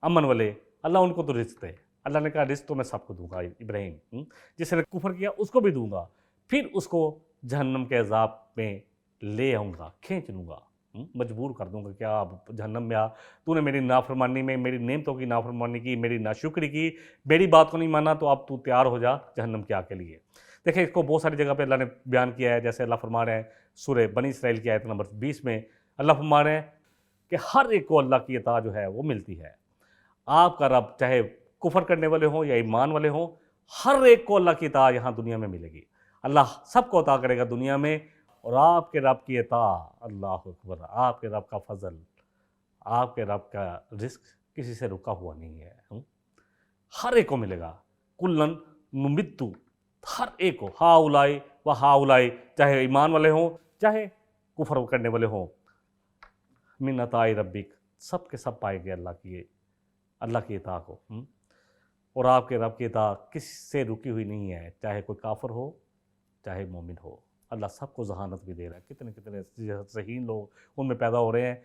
امن والے، اللہ ان کو تو رزق دے۔ اللہ نے کہا رزق تو میں سب کو دوں گا ابراہیم، جس نے کفر کیا اس کو بھی دوں گا، پھر اس کو جہنم کے عذاب میں لے آؤں گا، کھینچ لوں گا، مجبور کر دوں گا کہ آپ جہنم میں آ، تو نے میری نافرمانی میں میری نعمتوں کی نافرمانی کی، میری ناشکری کی، میری بات کو نہیں مانا، تو اب تو تیار ہو جا جہنم کے آگ کے لیے۔ دیکھیں اس کو بہت ساری جگہ پہ اللہ نے بیان کیا ہے، جیسے اللہ فرما رہے ہیں سورہ بنی اسرائیل کی آیت نمبر 20 میں اللہ فرما رہے ہیں کہ ہر ایک کو اللہ کی عطا جو ہے وہ ملتی ہے۔ آپ کا رب چاہے کفر کرنے والے ہوں یا ایمان والے ہوں، ہر ایک کو اللہ کی عطا یہاں دنیا میں ملے گی، اللہ سب کو عطا کرے گا دنیا میں، اور آپ کے رب کی عطا، اللہ اکبر، آپ کے رب کا فضل، آپ کے رب کا رزق کسی سے رکا ہوا نہیں ہے، ہر ایک کو ملے گا۔ کلن نمدو، ہر ایک کو، ہا اولائی و ہا اولائی، چاہے ایمان والے ہوں چاہے کفر کرنے والے ہوں، من عطاء ربک، سب کے سب پائے گے اللہ کی عطا کو۔ اور آپ کے رب کی عطا کسی سے رکی ہوئی نہیں ہے، چاہے کوئی کافر ہو چاہے مومن ہو، اللہ سب کو ذہانت بھی دے رہا ہے۔ کتنے ذہین لوگ ان میں پیدا ہو رہے ہیں،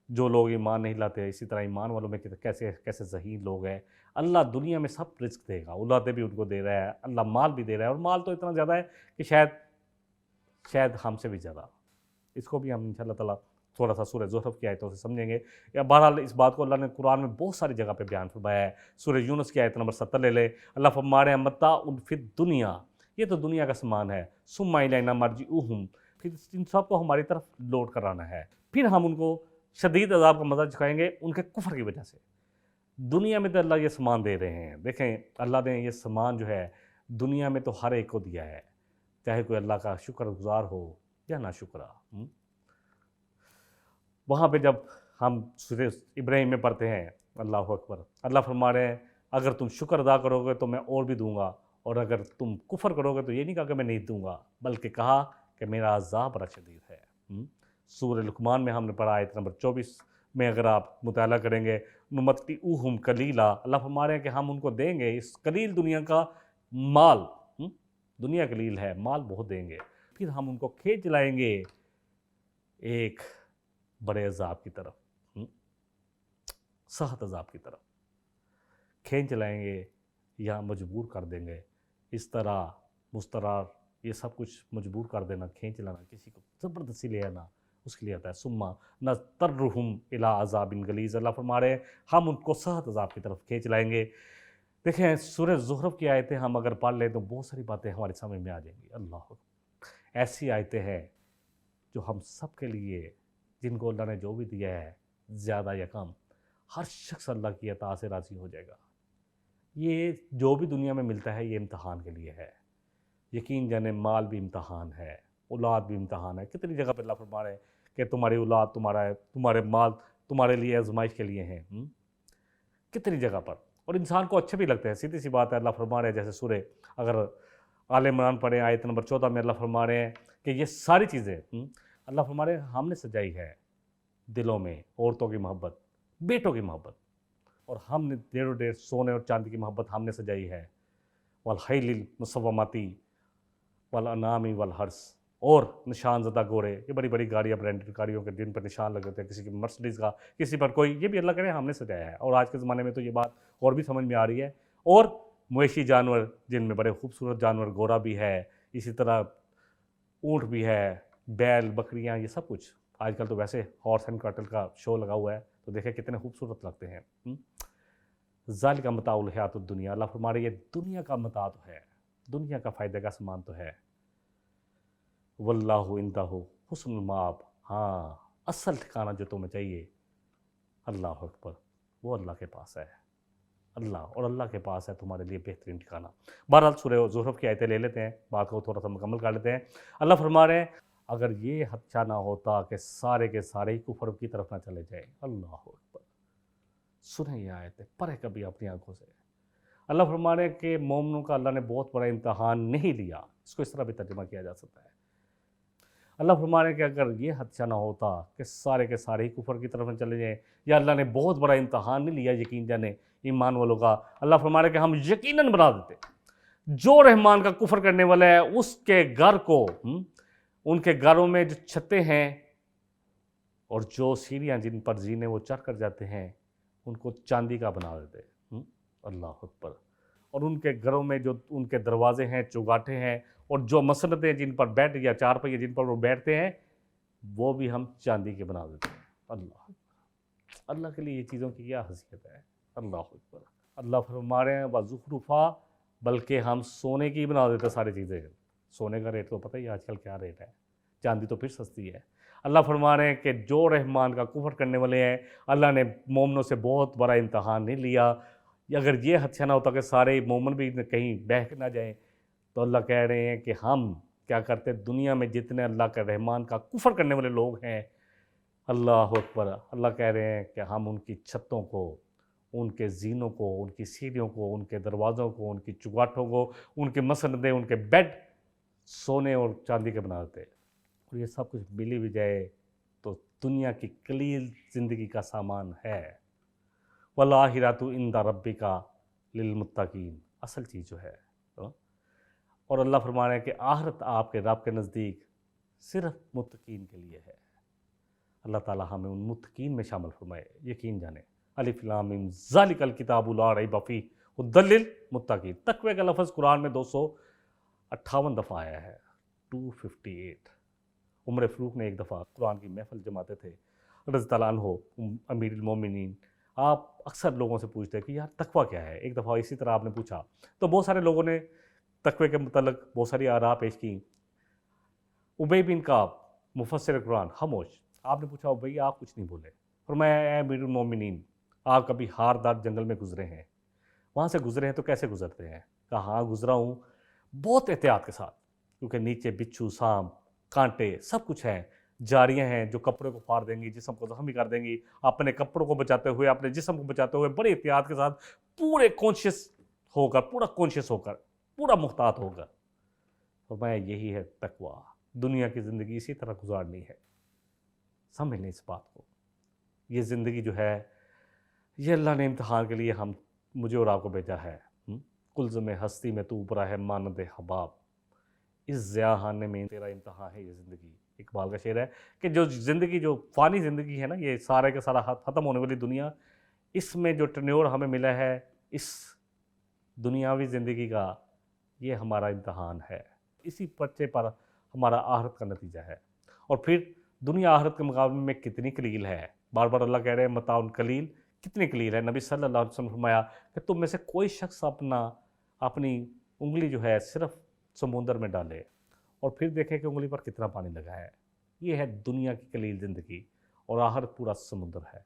جو لوگ ایمان نہیں لاتے، اسی طرح ایمان والوں میں کیسے ذہین لوگ ہیں۔ اللہ دنیا میں سب رزق دے گا، اولادیں بھی ان کو دے رہا ہے، اللہ مال بھی دے رہا ہے، اور مال تو اتنا زیادہ ہے کہ شاید ہم سے بھی زیادہ۔ اس کو بھی ہم انشاءاللہ تعالیٰ تھوڑا سا سورہ زخرف کی آیتوں سے سمجھیں گے، یا بہرحال اس بات کو اللہ نے قرآن میں بہت ساری جگہ پہ بیان فرمایا ہے۔ سورہ یونس کی آیت نمبر 70 لے لے، اللہ فرما رہے ہیں متاع فی الدنیا، یہ تو دنیا کا سامان ہے، ثم الینا مرجعہم، پھر ان سب کو ہماری طرف لوٹ کرانا ہے، پھر ہم ان کو شدید عذاب کا مزہ چکھائیں گے ان کے کفر کی وجہ سے۔ دنیا میں تو اللہ یہ سامان دے رہے ہیں، دیکھیں اللہ نے یہ سامان جو ہے دنیا میں تو ہر ایک کو دیا ہے، چاہے کوئی اللہ کا شکر گزار ہو یا نہ شکرہ۔ وہاں پہ جب ہم سورہ ابراہیم میں پڑھتے ہیں، اللہ اکبر، اللہ فرما رہے ہیں اگر تم شکر ادا کرو گے تو میں اور بھی دوں گا، اور اگر تم کفر کرو گے تو یہ نہیں کہا کہ میں نہیں دوں گا، بلکہ کہا کہ میرا عذاب بڑا شدید ہے۔ سورہ لقمان میں ہم نے پڑھا آیت نمبر 24 میں، اگر آپ مطالعہ کریں گے، نمتعہم قلیلا، اللہ فرما رہے ہیں کہ ہم ان کو دیں گے اس قلیل دنیا کا مال، دنیا قلیل ہے، مال بہت دیں گے، پھر ہم ان کو کھینچ لائیں گے ایک بڑے عذاب کی طرف، سخت عذاب کی طرف کھینچ لائیں گے یا مجبور کر دیں گے۔ اس طرح مسترار یہ سب کچھ مجبور کر دینا، کھینچ لانا، کسی کو زبردستی لے آنا، اس کے لیے آتا ہے ثم نضطرہم الی عذاب غلیظ، اللہ فرما رہے ہیں ہم ان کو سخت عذاب کی طرف کھینچ لائیں گے۔ دیکھیں سورہ زخرف کی آیتیں ہم اگر پڑھ لیں تو بہت ساری باتیں ہماری سمجھ میں آ جائیں گی۔ اللہ ایسی آیتیں ہیں جو ہم سب کے لیے، جن کو اللہ نے جو بھی دیا ہے زیادہ یا کم، ہر شخص اللہ کی عطا سے راضی ہو جائے گا۔ یہ جو بھی دنیا میں ملتا ہے یہ امتحان کے لیے ہے۔ یقین جانے مال بھی امتحان ہے، اولاد بھی امتحان ہے۔ کتنی جگہ پہ اللہ فرما رہے ہیں کہ تمہاری اولاد تمہارا ہے، تمہارے مال تمہارے لیے آزمائش کے لیے ہیں۔ کتنی جگہ پر، اور انسان کو اچھے بھی لگتے ہیں۔ سیدھی سی بات ہے، اللہ فرما رہے ہیں جیسے سورہ اگر آل عمران پڑھیں آیت نمبر 14 میں اللہ فرما رہے ہیں کہ یہ ساری چیزیں اللہ فرما رہے ہیں ہم نے سجائی ہے دلوں میں، عورتوں کی محبت، بیٹوں کی محبت، اور ہم نے ڈیڑھ و ڈیڑھ سونے اور چاندی کی محبت ہم نے سجائی ہے، والخیل المسوماتی والانعام والحرث، اور نشان زدہ گھوڑے، یہ بڑی بڑی گاڑیاں، برانڈڈ گاڑیوں کے جن پر نشان لگے ہوتے ہیں، کسی کی مرسڈیز کا، کسی پر کوئی، یہ بھی اللہ کرے ہم نے سجایا ہے۔ اور آج کے زمانے میں تو یہ بات اور بھی سمجھ میں آ رہی ہے۔ اور مویشی جانور جن میں بڑے خوبصورت جانور، گھوڑا بھی ہے، اسی طرح اونٹ بھی ہے، بیل، بکریاں، یہ سب کچھ آج کل تو ویسے ہارس اینڈ کیٹل کا شو لگا ہوا ہے تو دیکھیں کتنے خوبصورت لگتے ہیں۔ ذالک متاع الحیات الدنیا، اللہ فرما رہے یہ دنیا کا متاع تو ہے، دنیا کا فائدے کا سامان تو ہے۔ واللہ عندہ حسن المآب، ہاں اصل ٹھکانہ جو تمہیں چاہیے، اللہ اکبر، وہ اللہ کے پاس ہے۔ اللہ اور اللہ کے پاس ہے تمہارے لیے بہترین ٹھکانہ۔ بہرحال سورہ زخرف کی آیتیں لے لیتے ہیں، بات کو تھوڑا سا مکمل کر لیتے ہیں۔ اللہ فرما رہے ہیں اگر یہ اچھا نہ ہوتا کہ سارے کے سارے ہی کفر کی طرف نہ چلے جائیں۔ اللہ اکبر، سنیں یہ آیتیں، پڑھیں کبھی اپنی آنکھوں سے۔ اللہ فرما رہے ہیں کہ مومنوں کا اللہ نے بہت بڑا امتحان نہیں لیا، اس کو اس طرح بھی ترجمہ کیا جا سکتا ہے۔ اللہ فرما رہے ہیں کہ اگر یہ حادثہ نہ ہوتا کہ سارے کے سارے ہی کفر کی طرف نہ چلے جائیں، یا اللہ نے بہت بڑا امتحان نہیں لیا یقین جانے ایمان والوں کا، اللہ فرما رہے ہیں کہ ہم یقیناً بنا دیتے جو رحمان کا کفر کرنے والا ہے اس کے گھر کو، ان کے گھروں میں جو چھتیں ہیں اور جو سیڑھیاں جن پر زینے وہ چڑھ کر جاتے ہیں ان کو چاندی کا بنا دیتے۔ اللہ اکبر، اور ان کے گھروں میں جو ان کے دروازے ہیں، چوگاٹھے ہیں، اور جو مسندیں جن پر بیٹھ یا چار پہیے جن پر وہ بیٹھتے ہیں وہ بھی ہم چاندی کے بنا دیتے ہیں۔ اللہ اکبر، اللہ کے لیے یہ چیزوں کی کیا حیثیت ہے۔ اللہ اکبر، اللہ فرما رہے ہیں وَزُخْرُفًا، بلکہ ہم سونے کی بنا دیتے ساری چیزیں۔ سونے کا ریٹ تو پتہ ہی آج کل کیا ریٹ ہے، چاندی تو پھر سستی ہے۔ اللہ فرما رہے ہیں کہ جو رحمان کا کفر کرنے والے ہیں اللہ نے مومنوں سے بہت بڑا امتحان نہیں لیا۔ اگر یہ حادثہ نہ ہوتا کہ سارے مومن بھی کہیں بہک نہ جائیں تو اللہ کہہ رہے ہیں کہ ہم کیا کرتے، دنیا میں جتنے اللہ کے رحمان کا کفر کرنے والے لوگ ہیں، اللہ اکبر، اللہ کہہ رہے ہیں کہ ہم ان کی چھتوں کو، ان کے زینوں کو، ان کی سیڑھیوں کو، ان کے دروازوں کو، ان کی چوگاٹھوں کو، ان کے مسندیں، ان کے بیڈ سونے اور چاندی کے بنا دیتے۔ اور یہ سب کچھ ملی بھی جائے تو دنیا کی قلیل زندگی کا سامان ہے۔ وَالْآخِرَةُ عِندَ رَبِّكَ لِلْمُتَّقِينَ، اصل چیز جو ہے۔ اور اللہ فرما رہے ہیں کہ آخرت آپ کے رب کے نزدیک صرف متقین کے لیے ہے۔ اللہ تعالیٰ ہمیں ان متقین میں شامل فرمائے۔ یقین جانے الف لام میم ذالک الکتاب لا ریب فیہ ھدی للمتقین، تقوی کا لفظ قرآن میں 258 دفعہ آیا ہے، 258۔ عمر فاروق نے ایک دفعہ قرآن کی محفل جماتے تھے رضی اللہ عنہ، امیر المومنین، آپ اکثر لوگوں سے پوچھتے کہ یار تقوی کیا ہے، ایک دفعہ اسی طرح آپ نے پوچھا تو بہت سارے لوگوں نے تقوی کے متعلق بہت ساری آراء پیش کی۔ ابی بن کعب مفسر قرآن خاموش، آپ نے پوچھا ابی آپ کچھ نہیں بولے، فرمایا اے امیر المومنین آپ کبھی ہاردار جنگل میں گزرے ہیں، وہاں سے گزرے ہیں تو کیسے گزرتے ہیں؟ کہا ہاں گزرا ہوں، بہت احتیاط کے ساتھ، کیونکہ نیچے بچھو، سانپ، کانٹے سب کچھ ہیں، جاریاں ہیں جو کپڑے کو پھاڑ دیں گی، جسم کو زخمی کر دیں گی۔ اپنے کپڑوں کو بچاتے ہوئے، اپنے جسم کو بچاتے ہوئے بڑی احتیاط کے ساتھ، پورے کانشیس ہو کر، پورا محتاط ہو کر، فرمایا یہی ہے تقوی، دنیا کی زندگی اسی طرح گزارنی ہے۔ سمجھ لیں اس بات کو، یہ زندگی جو ہے یہ اللہ نے امتحان کے لیے مجھے اور آپ کو بھیجا ہے۔ کلزم ہستی میں تو اوپرا ہے مانند حباب، اس ضیاءخانے میں تیرا امتحان ہے یہ زندگی۔ اقبال کا شعر ہے کہ جو زندگی، جو فانی زندگی ہے نا، یہ سارے کا سارا ختم ہونے والی دنیا، اس میں جو ٹرنیور ہمیں ملا ہے اس دنیاوی زندگی کا، یہ ہمارا امتحان ہے، اسی پرچے پر ہمارا آخرت کا نتیجہ ہے۔ اور پھر دنیا آخرت کے مقابلے میں کتنی قلیل ہے، بار بار اللہ کہہ رہے ہیں متاع قلیل، کتنی قلیل ہے۔ نبی صلی اللہ علیہ وسلم نے فرمایا کہ تم میں سے کوئی شخص اپنی انگلی جو ہے صرف سمندر میں ڈالے اور پھر دیکھے کہ انگلی پر کتنا پانی لگا ہے۔ یہ ہے دنیا کی قلیل زندگی، اور آخرت پورا سمندر ہے۔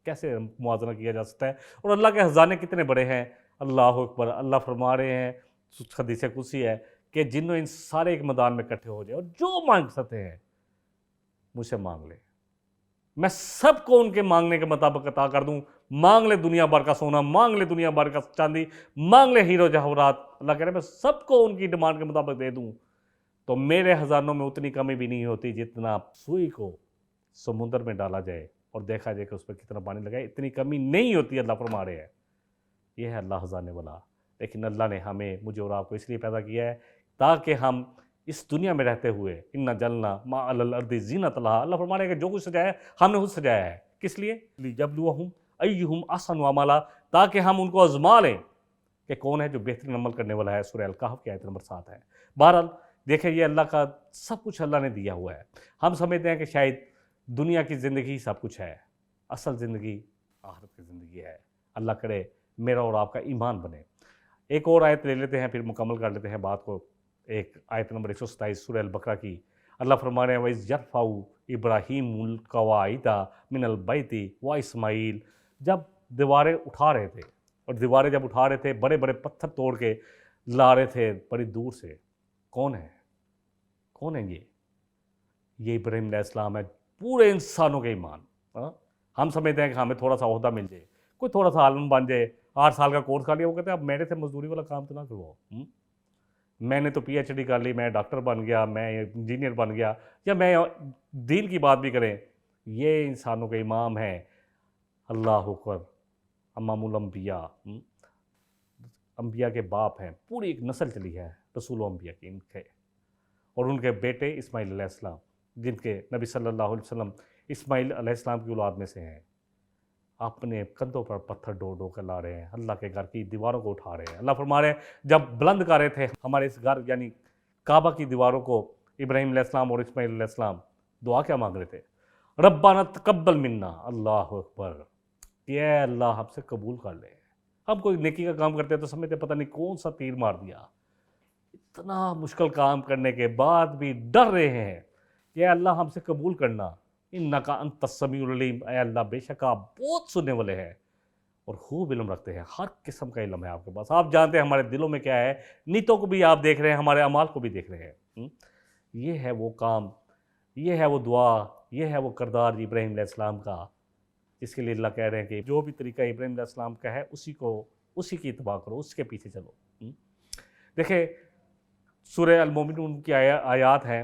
کیسے موازنہ کیا جا سکتا ہے؟ اور اللہ کے خزانے کتنے بڑے ہیں، اللہ اکبر۔ اللہ فرما رہے ہیں، حدیث قدسی ہے کہ جن و انس سارے ایک میدان میں اکٹھے ہو جائیں اور جو مانگ سکتے ہیں مجھ سے مانگ لیں، میں سب کو ان کے مانگنے کے مطابق عطا کر دوں۔ مانگ لے دنیا بھر کا سونا، مانگ لے دنیا بھر کا چاندی، مانگ لے ہیرو جواہرات، اللہ کہہ رہے ہیں میں سب کو ان کی ڈیمانڈ کے مطابق دے دوں۔ تو میرے خزانوں میں اتنی کمی بھی نہیں ہوتی جتنا سوئی کو سمندر میں ڈالا جائے اور دیکھا جائے کہ اس پہ کتنا پانی لگا ہے، اتنی کمی نہیں ہوتی، اللہ فرما رہے ہیں۔ یہ ہے اللہ خزانے والا۔ لیکن اللہ نے ہمیں، مجھے اور آپ کو اس لیے پیدا کیا ہے تاکہ ہم اس دنیا میں رہتے ہوئے اِنَّا جَعَلْنَا مَا عَلَى الْأَرْضِ زِینَةً لَہَا، اللہ فرما رہے ہیں کہ جو کچھ سجایا ہے ہم نے خود سجایا ہے۔ کس لیے؟ لِیَبْلُوَہُمْ أَیُّہُمْ أَحْسَنُ عَمَلًا، تاکہ ہم ان کو آزما لیں کہ کون ہے جو بہترین عمل کرنے والا ہے۔ سورہ الکہف کی آیت نمبر 7 ہے۔ بہرحال دیکھیں، یہ اللہ کا سب کچھ اللہ نے دیا ہوا ہے۔ ہم سمجھتے ہیں کہ شاید دنیا کی زندگی سب کچھ ہے، اصل زندگی آخرت کی زندگی ہے۔ اللہ کرے میرا اور آپ کا ایمان بنے۔ ایک اور آیت لے لیتے ہیں، پھر مکمل کر لیتے ہیں بات کو۔ ایک آیت نمبر 127 سورہ البقرہ کی، اللہ فرما رہے ہیں وَإِذْ يَرْفَعُ إِبْرَاهِيمُ الْقَوَاعِدَ مِنَ الْبَيْتِ وَإِسْمَاعِيلُ، جب دیواریں اٹھا رہے تھے، اور دیواریں جب اٹھا رہے تھے بڑے بڑے پتھر توڑ کے لا رہے تھے بڑی دور سے، کون ہے؟ کون ہے یہ ابراہیم علیہ السلام ہے، پورے انسانوں کے ایمان۔ ہم سمجھتے ہیں کہ ہمیں تھوڑا سا عہدہ مل جائے، کوئی تھوڑا سا عالم بن جائے، 8 سال کا کورس کر لیا، وہ کہتے ہیں اب میرے سے مزدوری والا کام تو نہ کرواؤ، میں نے تو پی ایچ ڈی کر لی، میں ڈاکٹر بن گیا، میں انجینئر بن گیا، یا میں دین کی بات بھی کریں، یہ انسانوں کے امام ہیں۔ اللہ اکبر، امام الانبیاء، انبیاء کے باپ ہیں، پوری ایک نسل چلی ہے رسول و انبیاء کی ان کے، اور ان کے بیٹے اسماعیل علیہ السلام، جن کے نبی صلی اللہ علیہ وسلم اسماعیل علیہ السلام کی اولاد میں سے ہیں، اپنے کندھوں پر پتھر ڈو ڈو کر لا رہے ہیں، اللہ کے گھر کی دیواروں کو اٹھا رہے ہیں۔ اللہ فرما رہے ہیں جب بلند کر رہے تھے ہمارے اس گھر یعنی کعبہ کی دیواروں کو، ابراہیم علیہ السلام اور اسماعیل علیہ السلام دعا کیا مانگ رہے تھے؟ ربنا تقبل منا، اللہ اکبر، کہ اے اللہ ہم سے قبول کر لے۔ ہم کوئی نیکی کا کام کرتے ہیں تو سمجھتے پتہ نہیں کون سا تیر مار دیا، اتنا مشکل کام کرنے کے بعد بھی ڈر رہے ہیں کہ اے اللہ ہم سے قبول کرنا، انکا انت السمیع العلیم، اے اللہ بے شک آپ بہت سننے والے ہیں اور خوب علم رکھتے ہیں، ہر قسم کا علم ہے آپ کے پاس، آپ جانتے ہیں ہمارے دلوں میں کیا ہے، نیتوں کو بھی آپ دیکھ رہے ہیں، ہمارے اعمال کو بھی دیکھ رہے ہیں۔ یہ ہے وہ کام، یہ ہے وہ دعا، یہ ہے وہ کردار ابراہیم علیہ السلام کا، جس کے لیے اللہ کہہ رہے ہیں کہ جو بھی طریقہ ابراہیم علیہ السلام کا ہے اسی کی اتباع کرو، اس کے پیچھے چلو۔ دیکھیں سورہ المومنون کی آیات ہیں،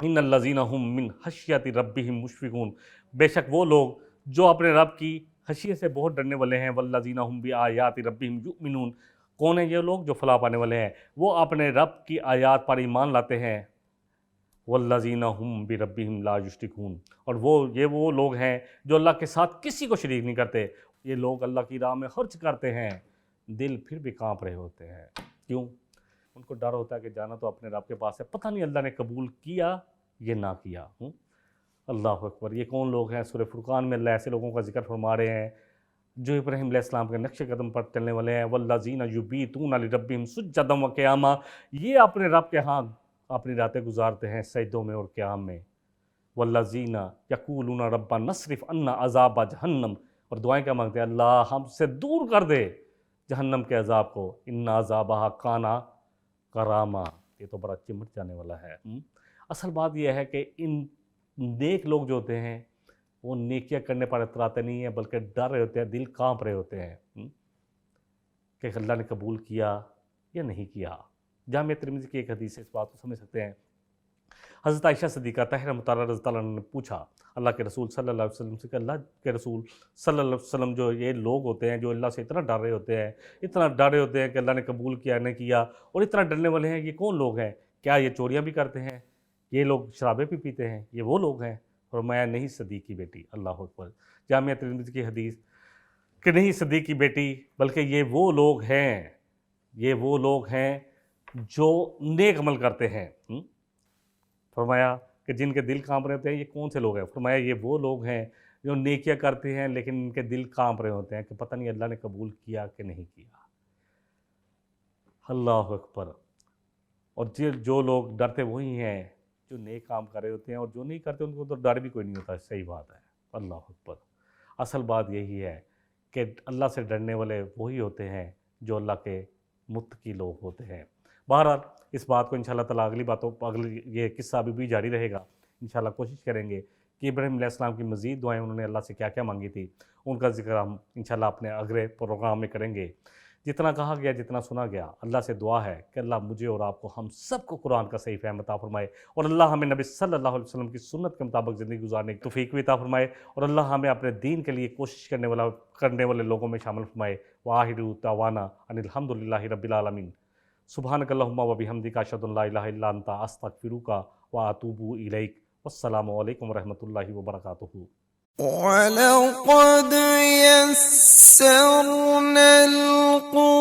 ان الذین هم من خشیۃ ربہم مشفقون، بے شک وہ لوگ جو اپنے رب کی خشیت سے بہت ڈرنے والے ہیں، والذین هم بآیات ربہم یؤمنون، کون ہیں یہ لوگ جو فلاح پانے والے ہیں؟ وہ اپنے رب کی آیات پر ایمان لاتے ہیں، والذین هم بربہم لا یشرکون، اور یہ وہ لوگ ہیں جو اللہ کے ساتھ کسی کو شریک نہیں کرتے۔ یہ لوگ اللہ کی راہ میں خرچ کرتے ہیں، دل پھر بھی کانپ رہے ہوتے ہیں، کیوں؟ ان کو ڈر ہوتا ہے کہ جانا تو اپنے رب کے پاس ہے، پتہ نہیں اللہ نے قبول کیا یہ نہ کیا۔ اللہ اکبر، یہ کون لوگ ہیں؟ سورہ فرقان میں اللہ ایسے لوگوں کا ذکر فرما رہے ہیں جو ابراہیم علیہ السلام کے نقش قدم پر چلنے والے ہیں۔ والذین یبیتون لربہم سجدا و قیاما، یہ اپنے رب کے ہاں اپنی راتیں گزارتے ہیں سجدوں میں اور قیام میں۔ والذین یقولون ربنا اصرف عنا عذاب جہنم، اور دعائیں کیا مانگتے ہیں؟ اللہ ہم سے دور کر دے جہنم کے عذاب کو، ان عذابہا کان غراما، یہ تو بڑا چمٹ جانے والا ہے۔ اصل بات یہ ہے کہ ان نیک لوگ جو ہوتے ہیں وہ نیکیاں کرنے پر اتراتے نہیں ہیں، بلکہ ڈر رہے ہوتے ہیں، دل کانپ رہے ہوتے ہیں کہ اللہ نے قبول کیا یا نہیں کیا۔ جامعہ ترمذی کی ایک حدیث سے اس بات کو سمجھ سکتے ہیں۔ حضرت عائشہ صدیقہ طاہرہ مطہرہ رضی اللہ عنہ نے پوچھا اللہ کے رسول صلی اللہ علیہ وسلم سے کہ اللہ کے رسول صلی اللہ علیہ وسلم، جو یہ لوگ ہوتے ہیں جو اللہ سے اتنا ڈر رہے ہوتے ہیں، اتنا ڈرے ہوتے ہیں کہ اللہ نے قبول کیا نہیں کیا، اور اتنا ڈرنے والے ہیں، یہ کون لوگ ہیں؟ کیا یہ چوریاں بھی کرتے ہیں؟ یہ لوگ شرابیں بھی پیتے ہیں؟ یہ وہ لوگ ہیں؟ فرمایا نہیں صدیق کی بیٹی، اللہ اکبر، جامعہ ترمذی کی حدیث کہ نہیں صدیق کی بیٹی، بلکہ یہ وہ لوگ ہیں، یہ وہ لوگ ہیں جو نیک عمل کرتے ہیں۔ فرمایا کہ جن کے دل کانپ رہے ہوتے ہیں، یہ کون سے لوگ ہیں؟ فرمایا یہ وہ لوگ ہیں جو نیکیاں کرتے ہیں لیکن ان کے دل کانپ رہے ہوتے ہیں کہ پتہ نہیں اللہ نے قبول کیا کہ نہیں کیا۔ اللہ اکبر، اور جو لوگ ڈرتے وہی ہیں جو نیک کام کر رہے ہوتے ہیں، اور جو نہیں کرتے ان کو تو ڈر بھی کوئی نہیں ہوتا، صحیح بات ہے۔ اللہ اکبر، اصل بات یہی ہے کہ اللہ سے ڈرنے والے وہی ہوتے ہیں جو اللہ کے متقی لوگ ہوتے ہیں۔ بہرحال اس بات کو انشاءاللہ تعالیٰ اگلی باتوں اگلی یہ قصہ ابھی بھی جاری رہے گا، انشاءاللہ کوشش کریں گے کہ ابراہیم علیہ السلام کی مزید دعائیں انہوں نے اللہ سے کیا کیا مانگی تھی، ان کا ذکر ہم انشاءاللہ اپنے اگلے پروگرام میں کریں گے۔ جتنا کہا گیا، جتنا سنا گیا، اللہ سے دعا ہے کہ اللہ مجھے اور آپ کو، ہم سب کو قرآن کا صحیح فہم عطا فرمائے، اور اللہ ہمیں نبی صلی اللہ علیہ وسلم کی سنت کے مطابق زندگی گزارنے کی توفیق بھی عطا فرمائے، اور اللہ ہمیں اپنے دین کے لیے کوشش کرنے والے لوگوں میں شامل فرمائے۔ وآخر دعوانا ان الحمد للہ رب العالمین۔ سبحانک اللہم و بحمدک، اشہد ان لا الہ الا انت، استغفرک و اتوب الیک۔ والسلام علیکم ورحمۃ اللہ وبرکاتہ۔ وَلَقَدْ يَسَّرْنَا الْقُرْآنَ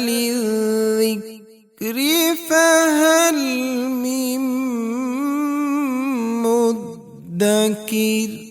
لِلذِّكْرِ فَهَلْ مِن مُّدَّكِرٍ